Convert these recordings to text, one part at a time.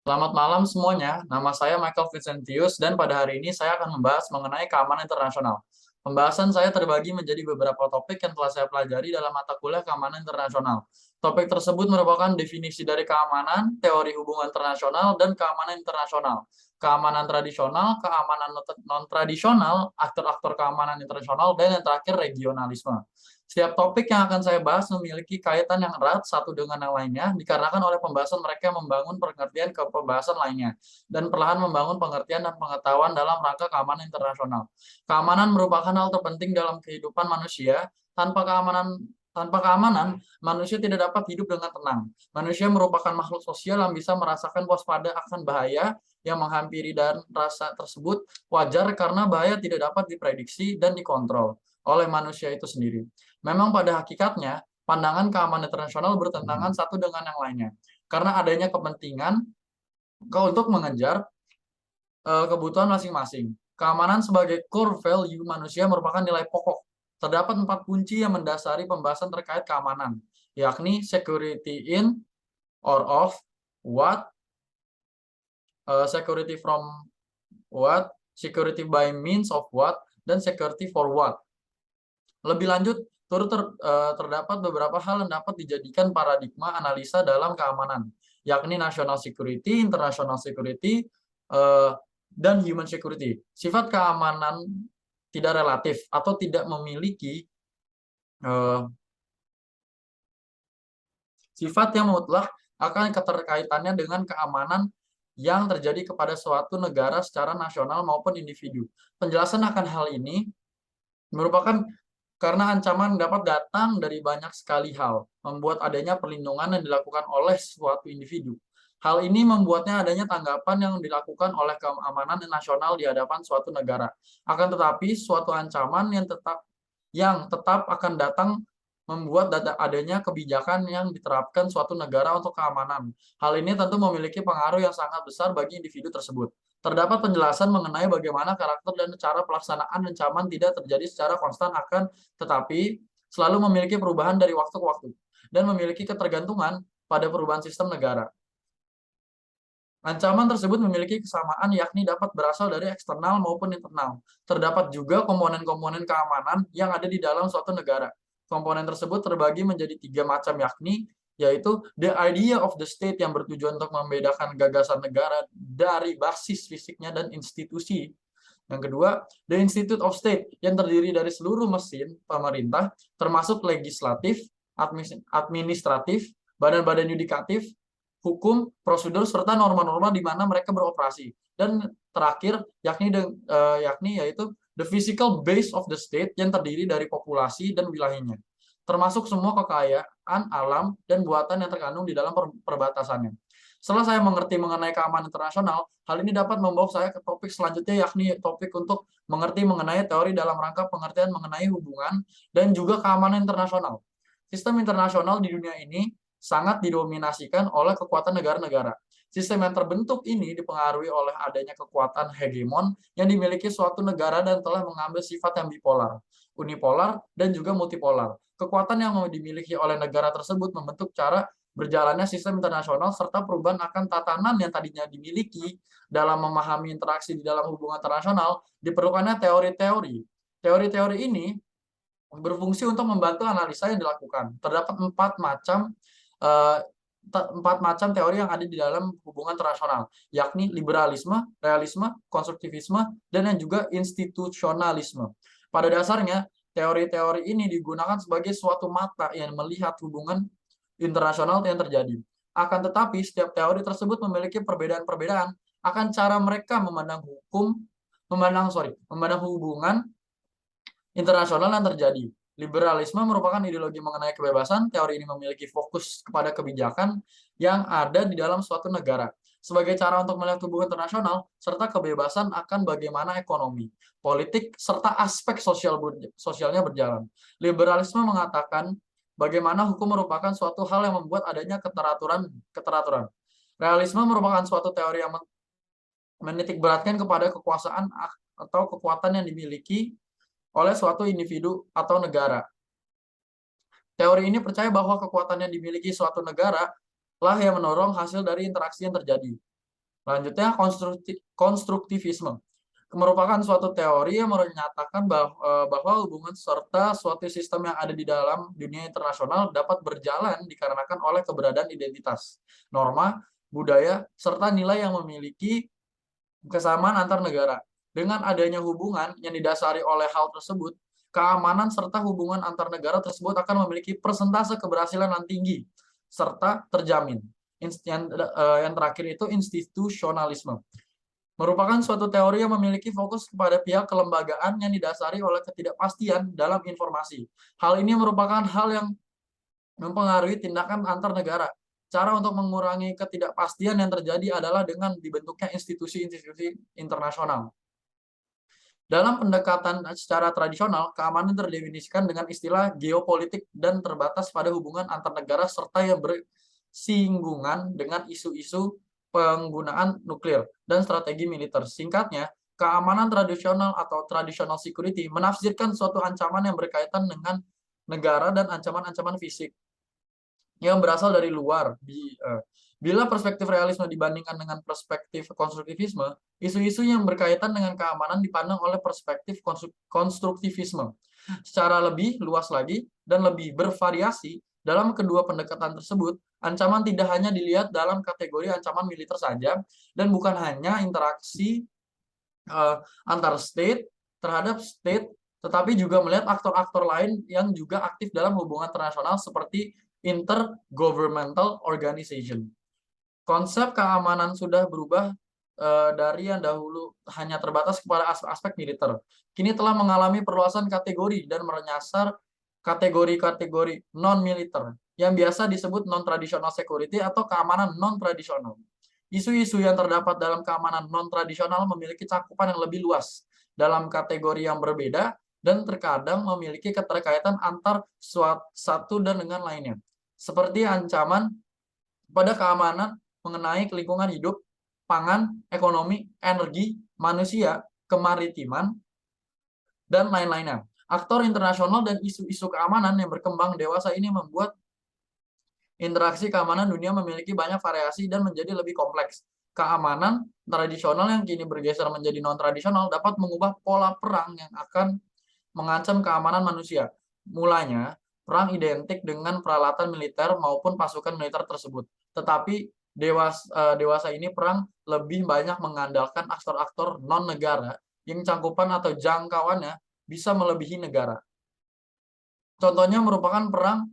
Selamat malam semuanya, nama saya Michael Vincentius dan pada hari ini saya akan membahas mengenai keamanan internasional. Pembahasan saya terbagi menjadi beberapa topik yang telah saya pelajari dalam mata kuliah keamanan internasional. Topik tersebut merupakan definisi dari keamanan, teori hubungan internasional, dan keamanan internasional. Keamanan tradisional, keamanan non-tradisional, aktor-aktor keamanan internasional, dan yang terakhir regionalisme. Setiap topik yang akan saya bahas memiliki kaitan yang erat satu dengan yang lainnya, dikarenakan oleh pembahasan mereka membangun pengertian ke pembahasan lainnya, dan perlahan membangun pengertian dan pengetahuan dalam rangka keamanan internasional. Keamanan merupakan hal terpenting dalam kehidupan manusia. Tanpa keamanan, manusia tidak dapat hidup dengan tenang. Manusia merupakan makhluk sosial yang bisa merasakan waspada akan bahaya yang menghampiri, dan rasa tersebut wajar karena bahaya tidak dapat diprediksi dan dikontrol oleh manusia itu sendiri. Memang pada hakikatnya, pandangan keamanan internasional bertentangan satu dengan yang lainnya, karena adanya kepentingan untuk mengejar kebutuhan masing-masing. Keamanan sebagai core value manusia merupakan nilai pokok. Terdapat 4 kunci yang mendasari pembahasan terkait keamanan, yakni security in or of what, security from what, security by means of what, dan security for what. Lebih lanjut, terdapat beberapa hal yang dapat dijadikan paradigma analisa dalam keamanan, yakni national security, international security, eh, dan human security. Sifat keamanan tidak relatif atau tidak memiliki eh, sifat yang mutlak akan keterkaitannya dengan keamanan yang terjadi kepada suatu negara secara nasional maupun individu. Penjelasan akan hal ini merupakan karena ancaman dapat datang dari banyak sekali hal, membuat adanya perlindungan yang dilakukan oleh suatu individu. Hal ini membuatnya adanya tanggapan yang dilakukan oleh keamanan nasional di hadapan suatu negara. Akan tetapi, suatu ancaman yang tetap akan datang membuat adanya kebijakan yang diterapkan suatu negara untuk keamanan. Hal ini tentu memiliki pengaruh yang sangat besar bagi individu tersebut. Terdapat penjelasan mengenai bagaimana karakter dan cara pelaksanaan ancaman tidak terjadi secara konstan, akan tetapi selalu memiliki perubahan dari waktu ke waktu dan memiliki ketergantungan pada perubahan sistem negara. Ancaman tersebut memiliki kesamaan, yakni dapat berasal dari eksternal maupun internal. Terdapat juga komponen-komponen keamanan yang ada di dalam suatu negara. Komponen tersebut terbagi menjadi 3 macam, yakni yaitu the idea of the state yang bertujuan untuk membedakan gagasan negara dari basis fisiknya dan institusi. Yang kedua, the institute of state yang terdiri dari seluruh mesin pemerintah, termasuk legislatif, administratif, badan-badan yudikatif, hukum, prosedur, serta norma-norma di mana mereka beroperasi. Dan terakhir, yakni yaitu the physical base of the state yang terdiri dari populasi dan wilayahnya, termasuk semua kekayaan alam dan buatan yang terkandung di dalam perbatasannya. Setelah saya mengerti mengenai keamanan internasional, hal ini dapat membawa saya ke topik selanjutnya, yakni topik untuk mengerti mengenai teori dalam rangka pengertian mengenai hubungan dan juga keamanan internasional. Sistem internasional di dunia ini sangat didominasikan oleh kekuatan negara-negara. Sistem yang terbentuk ini dipengaruhi oleh adanya kekuatan hegemon yang dimiliki suatu negara dan telah mengambil sifat yang bipolar, unipolar, dan juga multipolar. Kekuatan yang dimiliki oleh negara tersebut membentuk cara berjalannya sistem internasional serta perubahan akan tatanan yang tadinya dimiliki. Dalam memahami interaksi di dalam hubungan internasional, diperlukannya teori-teori. Teori-teori ini berfungsi untuk membantu analisa yang dilakukan. Terdapat eh, empat macam teori yang ada di dalam hubungan internasional, yakni liberalisme, realisme, konstruktivisme, dan yang juga institusionalisme. Pada dasarnya, teori-teori ini digunakan sebagai suatu mata yang melihat hubungan internasional yang terjadi. Akan tetapi, setiap teori tersebut memiliki perbedaan-perbedaan akan cara mereka memandang hubungan internasional yang terjadi. Liberalisme merupakan ideologi mengenai kebebasan. Teori ini memiliki fokus kepada kebijakan yang ada di dalam suatu negara sebagai cara untuk melihat hubungan internasional serta kebebasan akan bagaimana ekonomi, politik, serta aspek sosialnya berjalan. Liberalisme mengatakan bagaimana hukum merupakan suatu hal yang membuat adanya keteraturan. Realisme merupakan suatu teori yang menitikberatkan kepada kekuasaan atau kekuatan yang dimiliki oleh suatu individu atau negara. Teori ini percaya bahwa kekuatan yang dimiliki suatu negara lah yang mendorong hasil dari interaksi yang terjadi. Selanjutnya, konstruktivisme merupakan suatu teori yang menyatakan bahwa hubungan serta suatu sistem yang ada di dalam dunia internasional dapat berjalan dikarenakan oleh keberadaan identitas, norma, budaya, serta nilai yang memiliki kesamaan antar negara. Dengan adanya hubungan yang didasari oleh hal tersebut, keamanan serta hubungan antar negara tersebut akan memiliki persentase keberhasilan yang tinggi serta terjamin. Yang terakhir itu institusionalisme. Merupakan suatu teori yang memiliki fokus kepada pihak kelembagaan yang didasari oleh ketidakpastian dalam informasi. Hal ini merupakan hal yang mempengaruhi tindakan antar negara. Cara untuk mengurangi ketidakpastian yang terjadi adalah dengan dibentuknya institusi-institusi internasional. Dalam pendekatan secara tradisional, keamanan terdefinisikan dengan istilah geopolitik dan terbatas pada hubungan antar negara serta yang bersinggungan dengan isu-isu penggunaan nuklir dan strategi militer. Singkatnya, keamanan tradisional atau traditional security menafsirkan suatu ancaman yang berkaitan dengan negara dan ancaman-ancaman fisik yang berasal dari luar. Bila perspektif realisme dibandingkan dengan perspektif konstruktivisme, isu-isu yang berkaitan dengan keamanan dipandang oleh perspektif konstruktivisme. Secara lebih luas lagi dan lebih bervariasi, dalam kedua pendekatan tersebut, ancaman tidak hanya dilihat dalam kategori ancaman militer saja, dan bukan hanya interaksi antar state terhadap state, tetapi juga melihat aktor-aktor lain yang juga aktif dalam hubungan internasional seperti intergovernmental organization. Konsep keamanan sudah berubah dari yang dahulu hanya terbatas kepada aspek militer. Kini telah mengalami perluasan kategori dan menyasar kategori-kategori non-militer yang biasa disebut non-traditional security atau keamanan non-tradisional. Isu-isu yang terdapat dalam keamanan non-tradisional memiliki cakupan yang lebih luas dalam kategori yang berbeda dan terkadang memiliki keterkaitan antar satu dan dengan lainnya, seperti ancaman pada keamanan mengenai lingkungan hidup, pangan, ekonomi, energi, manusia, kemaritiman, dan lain-lainnya. Aktor internasional dan isu-isu keamanan yang berkembang dewasa ini membuat interaksi keamanan dunia memiliki banyak variasi dan menjadi lebih kompleks. Keamanan tradisional yang kini bergeser menjadi non-tradisional dapat mengubah pola perang yang akan mengancam keamanan manusia. Mulanya, perang identik dengan peralatan militer maupun pasukan militer tersebut. Tetapi dewasa ini perang lebih banyak mengandalkan aktor-aktor non-negara yang cakupan atau jangkauannya bisa melebihi negara. Contohnya merupakan perang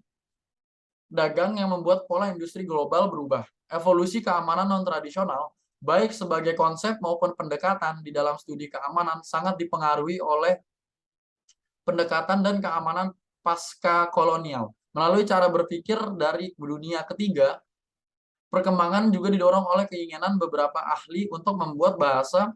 dagang yang membuat pola industri global berubah. Evolusi keamanan non-tradisional, baik sebagai konsep maupun pendekatan di dalam studi keamanan, sangat dipengaruhi oleh pendekatan dan keamanan pasca kolonial. Melalui cara berpikir dari dunia ketiga, perkembangan juga didorong oleh keinginan beberapa ahli untuk membuat bahasa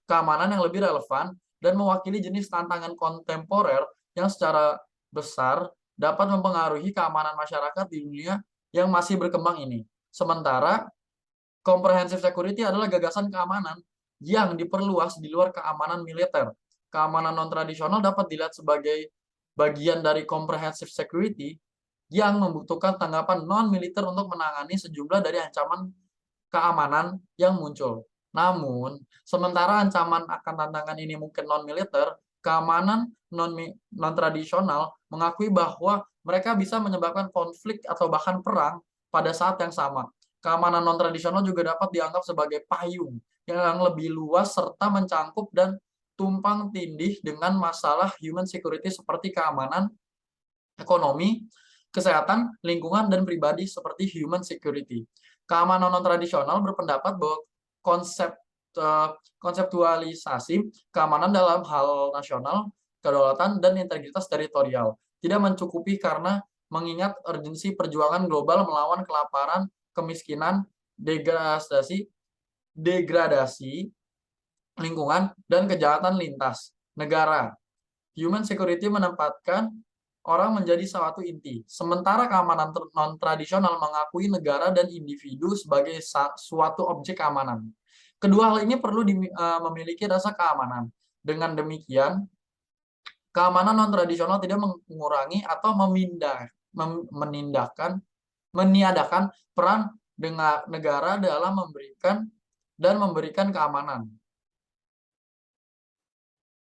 keamanan yang lebih relevan dan mewakili jenis tantangan kontemporer yang secara besar dapat mempengaruhi keamanan masyarakat di dunia yang masih berkembang ini. Sementara, comprehensive security adalah gagasan keamanan yang diperluas di luar keamanan militer. Keamanan non-tradisional dapat dilihat sebagai bagian dari comprehensive security yang membutuhkan tanggapan non-militer untuk menangani sejumlah dari ancaman keamanan yang muncul. Namun, sementara ancaman akan tantangan ini mungkin non-militer, keamanan non-tradisional mengakui bahwa mereka bisa menyebabkan konflik atau bahkan perang pada saat yang sama. Keamanan non-tradisional juga dapat dianggap sebagai payung yang lebih luas serta mencangkup dan tumpang tindih dengan masalah human security seperti keamanan, ekonomi, kesehatan, lingkungan, dan pribadi seperti human security. Keamanan non-tradisional berpendapat bahwa konseptualisasi keamanan dalam hal nasional, kedaulatan, dan integritas teritorial tidak mencukupi karena mengingat urgensi perjuangan global melawan kelaparan, kemiskinan, degradasi lingkungan, dan kejahatan lintas negara. Human security menempatkan orang menjadi suatu inti, sementara keamanan non-tradisional mengakui negara dan individu sebagai suatu objek keamanan. Kedua hal ini perlu memiliki rasa keamanan. Dengan demikian, keamanan non-tradisional tidak mengurangi atau meniadakan peran dengan negara dalam memberikan keamanan.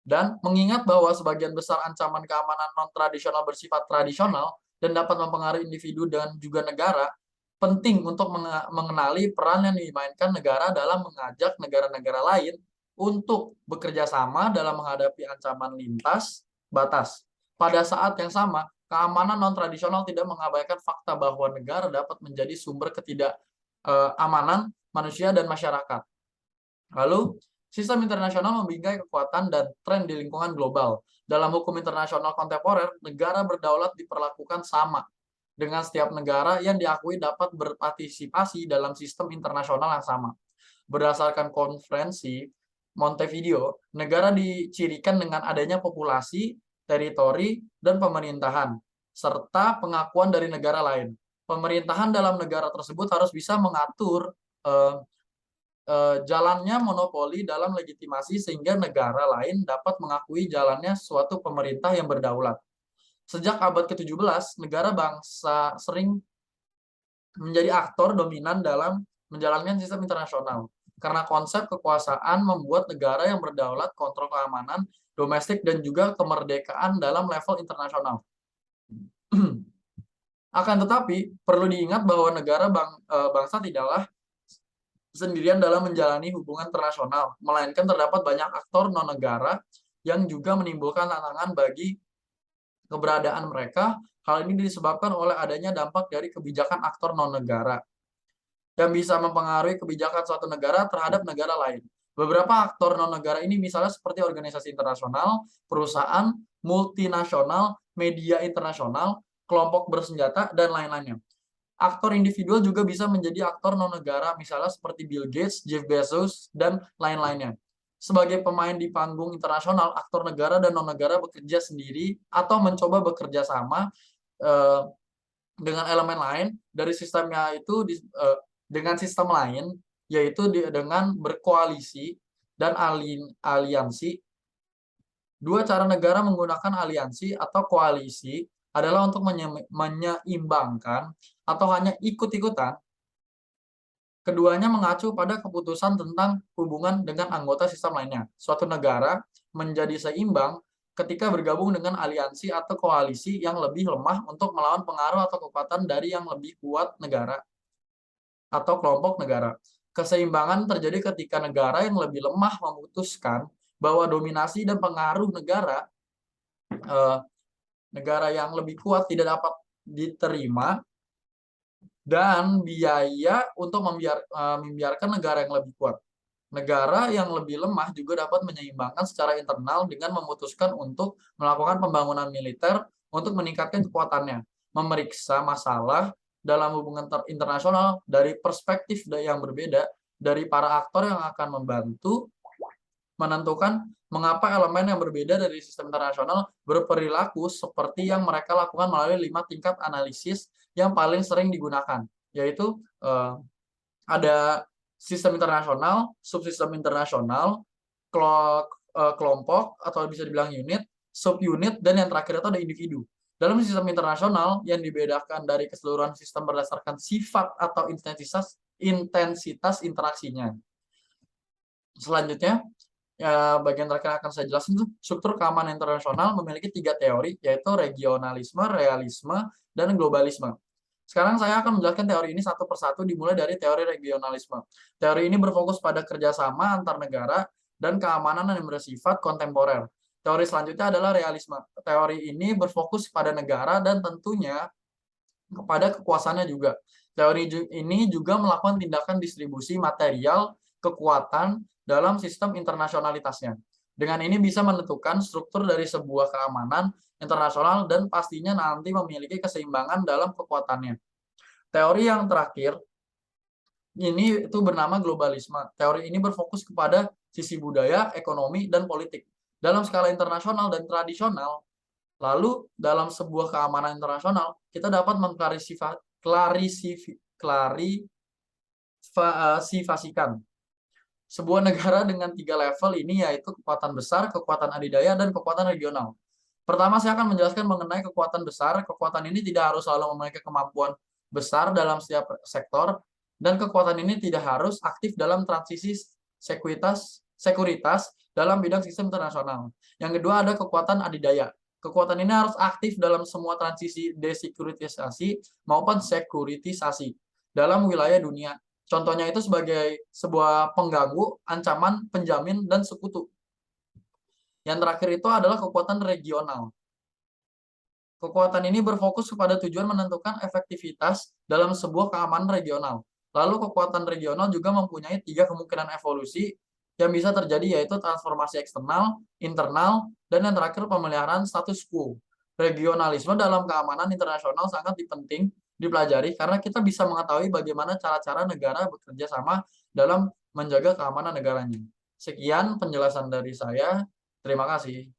Dan mengingat bahwa sebagian besar ancaman keamanan non-tradisional bersifat tradisional dan dapat mempengaruhi individu dan juga negara, penting untuk mengenali peran yang dimainkan negara dalam mengajak negara-negara lain untuk bekerja sama dalam menghadapi ancaman lintas batas. Pada saat yang sama, keamanan non-tradisional tidak mengabaikan fakta bahwa negara dapat menjadi sumber ketidakamanan manusia dan masyarakat. Lalu, sistem internasional membingkai kekuatan dan tren di lingkungan global. Dalam hukum internasional kontemporer, negara berdaulat diperlakukan sama dengan setiap negara yang diakui dapat berpartisipasi dalam sistem internasional yang sama. Berdasarkan konferensi Montevideo, negara dicirikan dengan adanya populasi, teritori, dan pemerintahan, serta pengakuan dari negara lain. Pemerintahan dalam negara tersebut harus bisa mengatur jalannya monopoli dalam legitimasi sehingga negara lain dapat mengakui jalannya suatu pemerintah yang berdaulat. Sejak abad ke-17, negara bangsa sering menjadi aktor dominan dalam menjalankan sistem internasional. Karena konsep kekuasaan membuat negara yang berdaulat kontrol keamanan domestik dan juga kemerdekaan dalam level internasional. Akan tetapi, perlu diingat bahwa negara bangsa tidaklah sendirian dalam menjalani hubungan internasional, melainkan terdapat banyak aktor non-negara yang juga menimbulkan tantangan bagi keberadaan mereka. Hal ini disebabkan oleh adanya dampak dari kebijakan aktor non-negara yang bisa mempengaruhi kebijakan suatu negara terhadap negara lain. Beberapa aktor non-negara ini misalnya seperti organisasi internasional, perusahaan, multinasional, media internasional, kelompok bersenjata, dan lain-lainnya. Aktor individual juga bisa menjadi aktor non-negara, misalnya seperti Bill Gates, Jeff Bezos, dan lain-lainnya. Sebagai pemain di panggung internasional, aktor negara dan non-negara bekerja sendiri atau mencoba bekerja sama dengan elemen lain dari sistemnya itu dengan sistem lain, yaitu dengan berkoalisi dan aliansi. Dua cara negara menggunakan aliansi atau koalisi adalah untuk menyeimbangkan atau hanya ikut-ikutan. Keduanya mengacu pada keputusan tentang hubungan dengan anggota sistem lainnya. Suatu negara menjadi seimbang ketika bergabung dengan aliansi atau koalisi yang lebih lemah untuk melawan pengaruh atau kekuatan dari yang lebih kuat negara atau kelompok negara. Keseimbangan terjadi ketika negara yang lebih lemah memutuskan bahwa dominasi dan pengaruh negara yang lebih kuat tidak dapat diterima dan biaya untuk membiarkan negara yang lebih kuat. Negara yang lebih lemah juga dapat menyeimbangkan secara internal dengan memutuskan untuk melakukan pembangunan militer untuk meningkatkan kekuatannya, memeriksa masalah dalam hubungan internasional dari perspektif yang berbeda dari para aktor yang akan membantu menentukan mengapa elemen yang berbeda dari sistem internasional berperilaku seperti yang mereka lakukan melalui 5 tingkat analisis yang paling sering digunakan, yaitu ada sistem internasional, subsistem internasional, kelompok atau bisa dibilang unit, subunit, dan yang terakhir itu ada individu. Dalam sistem internasional yang dibedakan dari keseluruhan sistem berdasarkan sifat atau intensitas interaksinya. Selanjutnya, bagian terakhir akan saya jelasin tuh, struktur keamanan internasional memiliki 3 teori, yaitu regionalisme, realisme, dan globalisme. Sekarang saya akan menjelaskan teori ini satu persatu dimulai dari teori regionalisme. Teori ini berfokus pada kerjasama antar negara dan keamanan yang bersifat kontemporer. Teori selanjutnya adalah realisme. Teori ini berfokus pada negara dan tentunya kepada kekuasaannya juga. Teori ini juga melakukan tindakan distribusi material kekuatan dalam sistem internasionalitasnya. Dengan ini bisa menentukan struktur dari sebuah keamanan internasional dan pastinya nanti memiliki keseimbangan dalam kekuatannya. Teori yang terakhir ini itu bernama globalisme. Teori ini berfokus kepada sisi budaya, ekonomi, dan politik dalam skala internasional dan tradisional. Lalu dalam sebuah keamanan internasional kita dapat mengklarifikasikan sebuah negara dengan 3 level ini, yaitu kekuatan besar, kekuatan adidaya, dan kekuatan regional. Pertama, saya akan menjelaskan mengenai kekuatan besar. Kekuatan ini tidak harus selalu memiliki kemampuan besar dalam setiap sektor. Dan kekuatan ini tidak harus aktif dalam transisi sekuritas dalam bidang sistem internasional. Yang kedua ada kekuatan adidaya. Kekuatan ini harus aktif dalam semua transisi desekuritisasi maupun sekuritisasi dalam wilayah dunia. Contohnya itu sebagai sebuah pengganggu, ancaman, penjamin, dan sekutu. Yang terakhir itu adalah kekuatan regional. Kekuatan ini berfokus kepada tujuan menentukan efektivitas dalam sebuah keamanan regional. Lalu kekuatan regional juga mempunyai 3 kemungkinan evolusi yang bisa terjadi, yaitu transformasi eksternal, internal, dan yang terakhir pemeliharaan status quo. Regionalisme dalam keamanan internasional sangat penting dipelajari karena kita bisa mengetahui bagaimana cara-cara negara bekerja sama dalam menjaga keamanan negaranya. Sekian penjelasan dari saya. Terima kasih.